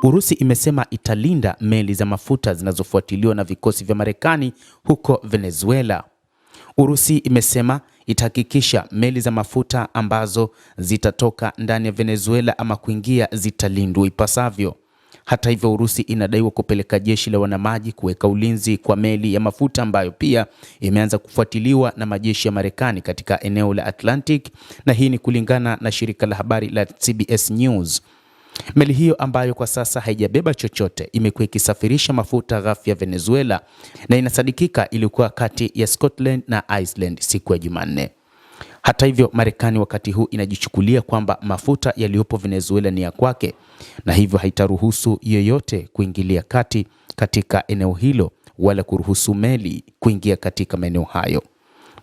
Urusi imesema italinda meli za mafuta zinazofuatiliwa na vikosi vya Marekani huko Venezuela. Urusi imesema itahakikisha meli za mafuta ambazo zitatoka ndani ya Venezuela ama kuingia zitalindwa ipasavyo. Hata hivyo, Urusi inadaiwa kupeleka jeshi la wanamaji kuweka ulinzi kwa meli ya mafuta ambayo pia imeanza kufuatiliwa na majeshi ya Marekani katika eneo la Atlantic, na hii ni kulingana na shirika la habari la CBS News. Meli hiyo ambayo kwa sasa haijabeba chochote imekuwa ikisafirisha mafuta ghafi ya Venezuela na inasadikika ilikuwa kati ya Scotland na Iceland siku ya Jumanne. Hata hivyo, Marekani wakati huu inajichukulia kwamba mafuta yaliyopo Venezuela ni ya kwake na hivyo haitaruhusu yoyote kuingilia kati katika eneo hilo wala kuruhusu meli kuingia katika maeneo hayo.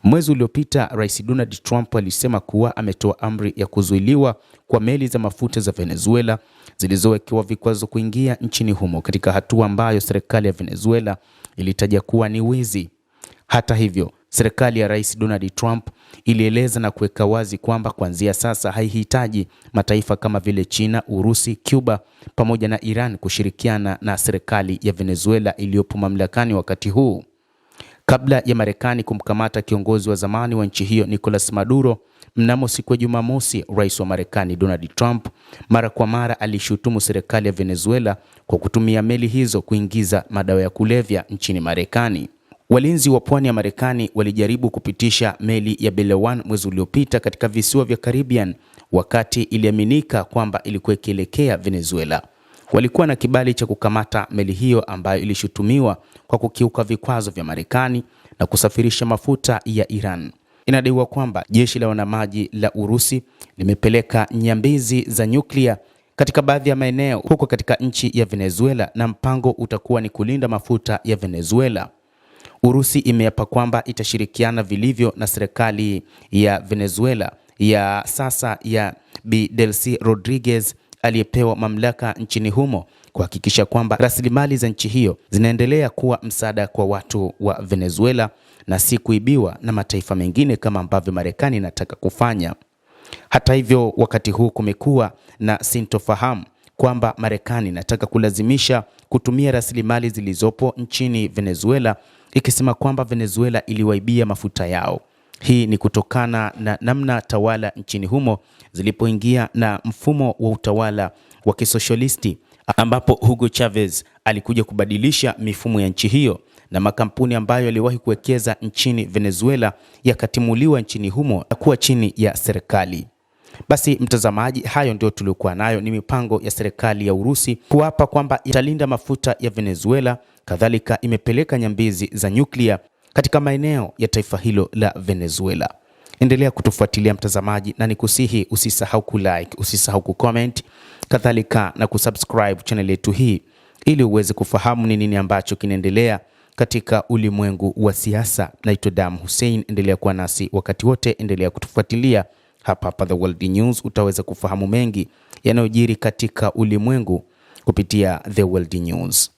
Mwezi uliopita, Rais Donald Trump alisema kuwa ametoa amri ya kuzuiliwa kwa meli za mafuta za Venezuela zilizowekewa vikwazo kuingia nchini humo, katika hatua ambayo serikali ya Venezuela ilitaja kuwa ni wizi. Hata hivyo, serikali ya Rais Donald Trump ilieleza na kuweka wazi kwamba kuanzia sasa haihitaji mataifa kama vile China, Urusi, Cuba pamoja na Iran kushirikiana na serikali ya Venezuela iliyopo mamlakani wakati huu. Kabla ya Marekani kumkamata kiongozi wa zamani wa nchi hiyo Nicolas Maduro mnamo siku ya Jumamosi, Rais wa Marekani Donald Trump mara kwa mara alishutumu serikali ya Venezuela kwa kutumia meli hizo kuingiza madawa ya kulevya nchini Marekani. Walinzi wa pwani ya Marekani walijaribu kupitisha meli ya Belawan mwezi uliopita katika visiwa vya Caribbean wakati iliaminika kwamba ilikuwa ikielekea Venezuela. Walikuwa na kibali cha kukamata meli hiyo ambayo ilishutumiwa kwa kukiuka vikwazo vya Marekani na kusafirisha mafuta ya Iran. Inadaiwa kwamba jeshi la wanamaji la Urusi limepeleka nyambizi za nyuklia katika baadhi ya maeneo huko katika nchi ya Venezuela, na mpango utakuwa ni kulinda mafuta ya Venezuela. Urusi imeapa kwamba itashirikiana vilivyo na serikali ya Venezuela ya sasa ya Bi Delcy Rodriguez aliyepewa mamlaka nchini humo kuhakikisha kwamba rasilimali za nchi hiyo zinaendelea kuwa msaada kwa watu wa Venezuela na si kuibiwa na mataifa mengine kama ambavyo Marekani inataka kufanya. Hata hivyo, wakati huu kumekuwa na sintofahamu kwamba Marekani inataka kulazimisha kutumia rasilimali zilizopo nchini Venezuela, ikisema kwamba Venezuela iliwaibia mafuta yao. Hii ni kutokana na namna tawala nchini humo zilipoingia na mfumo wa utawala wa kisoshalisti, ambapo Hugo Chavez alikuja kubadilisha mifumo ya nchi hiyo na makampuni ambayo yaliwahi kuwekeza nchini Venezuela yakatimuliwa nchini humo na kuwa chini ya serikali. Basi mtazamaji, hayo ndio tuliokuwa nayo. Ni mipango ya serikali ya Urusi kuapa kwamba italinda mafuta ya Venezuela, kadhalika imepeleka nyambizi za nyuklia katika maeneo ya taifa hilo la Venezuela. Endelea kutufuatilia mtazamaji, na nikusihi usisahau kulike, usisahau kucomment, kadhalika na kusubscribe channel yetu hii ili uweze kufahamu ni nini ambacho kinaendelea katika ulimwengu wa siasa. Naitwa Dam Hussein, endelea kuwa nasi wakati wote, endelea kutufuatilia hapa The World News. Utaweza kufahamu mengi yanayojiri katika ulimwengu kupitia The World News.